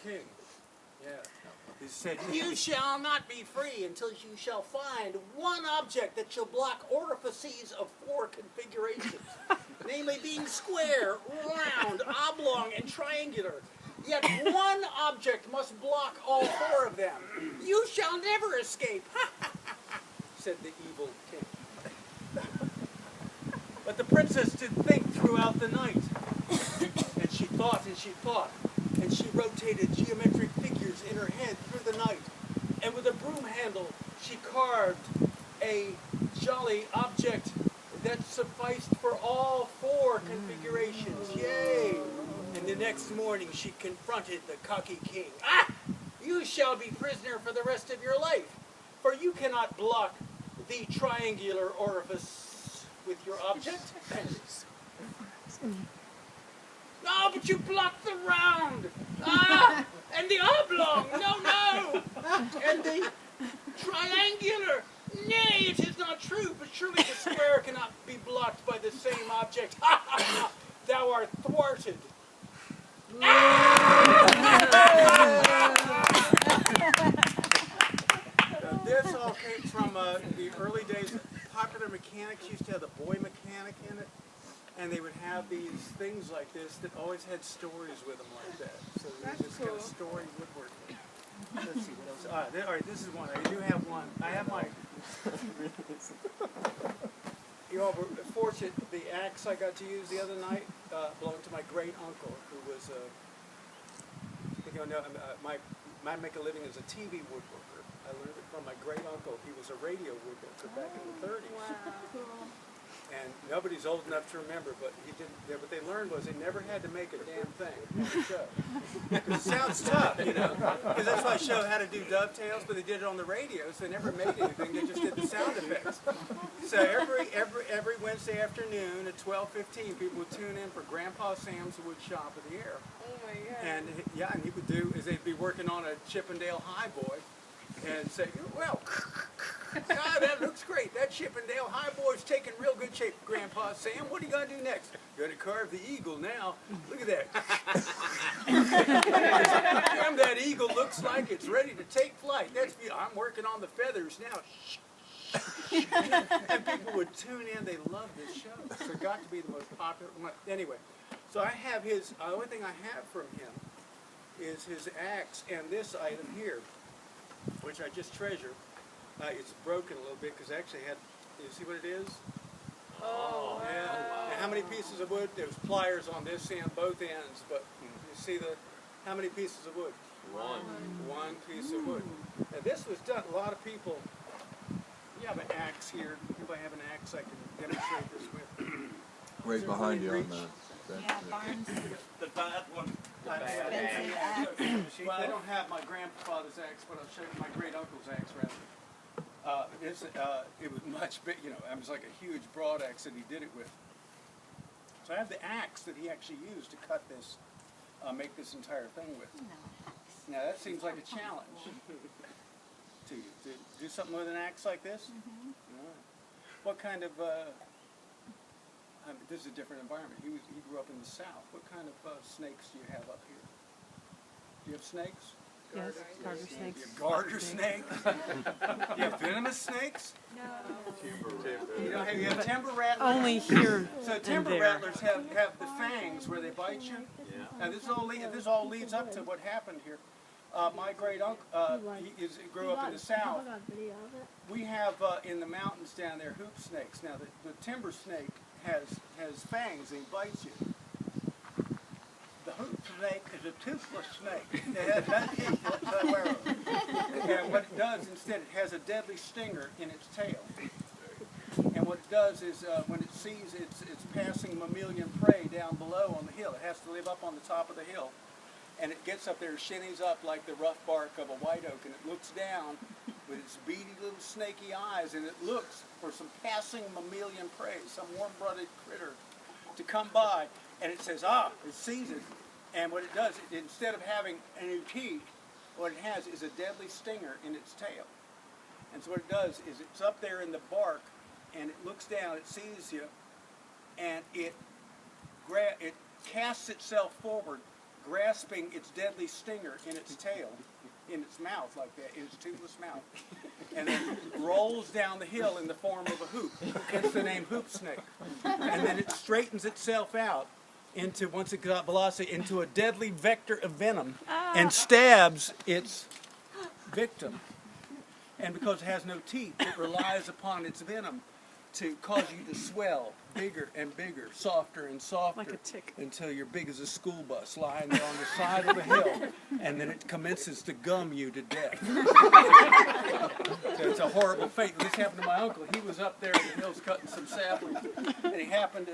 king. Yeah. He said, "You shall not be free until you shall find one object that shall block orifices of 4 configurations, namely being square, round, oblong, and triangular. Yet one object must block all 4 of them. You shall never escape," said the evil king. But the princess did think throughout the night, and she thought and she thought, and she rotated geometric figures in her head through the night, and with a broom handle she carved a jolly object that sufficed for all 4 configurations. Yay! And the next morning she confronted the cocky king. "Ah! You shall be prisoner for the rest of your life, for you cannot block the triangular orifice with your object." "No, but you blocked the round. Ah, and the oblong. No. And the triangular. Nay, it is not true, but surely the square cannot be blocked by the same object. Ha, ha, ha. Thou art thwarted." This all came from the early days. Popular Mechanics used to have the boy mechanic in it, and they would have these things like this that always had stories with them like that. So they just kind of story woodworking. Let's see what else. All right, this is one. I do have one. I have my. You all were fortunate. The axe I got to use the other night belonged to my great uncle, who was I make a living as a TV woodworker. I learned it from my great uncle. He was a radio woodworker back in the 30s. Wow. And nobody's old enough to remember, but he didn't. What they learned was they never had to make a damn thing on the show. It sounds tough, you know, because that's why I show how to do dovetails, but they did it on the radio, so they never made anything. They just did the sound effects. So every Wednesday afternoon at 12:15, people would tune in for Grandpa Sam's Wood Shop of the Air. Oh my God. And yeah, and he would do is they'd be working on a Chippendale Highboy, and say, "Well, God, that looks great. That Chippendale Highboy's taking real good shape, Grandpa Sam. What are you going to do next?" "Going to carve the eagle now. Look at that." "Damn, that eagle looks like it's ready to take flight. I'm working on the feathers now." And people would tune in. They loved this show. So it got to be the most popular one. Anyway, so I have his, the only thing I have from him is his axe and this item here, which I just treasure. It's broken a little bit because I actually had, you see what it is? Oh, Yeah. wow. And how many pieces of wood? There's pliers on this end, both ends, but you see how many pieces of wood? One piece of wood. Now this was done, a lot of people, you have an axe here. Anybody have an axe I can demonstrate this with? Right behind you on the. Yeah, Barnes. The bad one. Expensive axe. Well, I don't have my grandfather's axe, but I'll show you my great uncle's axe rather. It was much big, you know. It was like a huge broadaxe that he did it with. So I have the axe that he actually used to cut this, make this entire thing with. Now that seems like a challenge to you to do something with an axe like this. Mm-hmm. What kind of? This is a different environment. He grew up in the South. What kind of snakes do you have up here? Do you have snakes? Yes, garter You snakes. have garter snakes? You have venomous snakes? No. You have timber rattlers? Only here So timber and there. rattlers have the fangs where they bite you. Now this all leads up to what happened here. My great uncle he grew up in the South. We have in the mountains down there hoop snakes. Now the timber snake has fangs and he bites you. The hoop snake is a toothless snake. It has no teeth whatsoever. And what it does instead, it has a deadly stinger in its tail. And what it does is when it sees its passing mammalian prey down below on the hill, it has to live up on the top of the hill. And it gets up there, shinnies up like the rough bark of a white oak, and it looks down with its beady little snaky eyes, and it looks for some passing mammalian prey, some warm-blooded critter to come by, and it says, it sees it, and what it does, instead of having any teeth, what it has is a deadly stinger in its tail. And so what it does is it's up there in the bark, and it looks down, it sees you, and it casts itself forward, grasping its deadly stinger in its tail, in its mouth like that, in its toothless mouth, and then rolls down the hill in the form of a hoop. Hence the name hoop snake. And then it straightens itself out into, once it got velocity, into a deadly vector of venom and stabs its victim. And because it has no teeth, it relies upon its venom to cause you to swell bigger and bigger, softer and softer, Like a tick. until you're big as a school bus lying there on the side of a hill, and then it commences to gum you to death. So it's a horrible fate. This happened to my uncle. He was up there in the hills cutting some saplings, and he happened to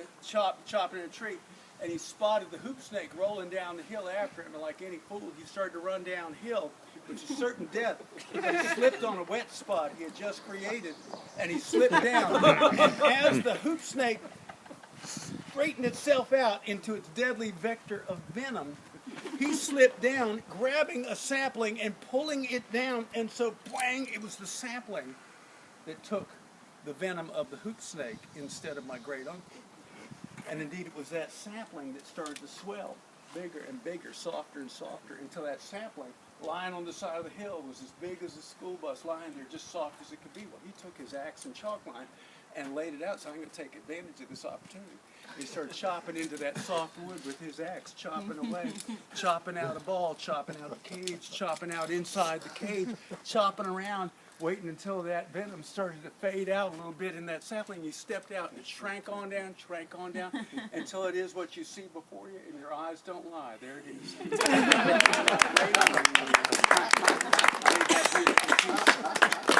chopping a tree, and he spotted the hoop snake rolling down the hill after him, and like any fool, he started to run downhill, which is certain death. But he slipped on a wet spot he had just created, and he slipped down. And as the hoop snake straightened itself out into its deadly vector of venom, he slipped down, grabbing a sapling and pulling it down, and so bang, it was the sapling that took the venom of the hoop snake instead of my great uncle. And indeed, it was that sapling that started to swell bigger and bigger, softer and softer, until that sapling lying on the side of the hill was as big as a school bus, lying there just soft as it could be. Well, he took his axe and chalk line and laid it out, so I'm going to take advantage of this opportunity. He started chopping into that soft wood with his axe, chopping away, chopping out a ball, chopping out a cage, chopping out inside the cage, chopping around, waiting until that venom started to fade out a little bit in that sapling. He stepped out and it shrank on down, until it is what you see before you, and your eyes don't lie. There it is.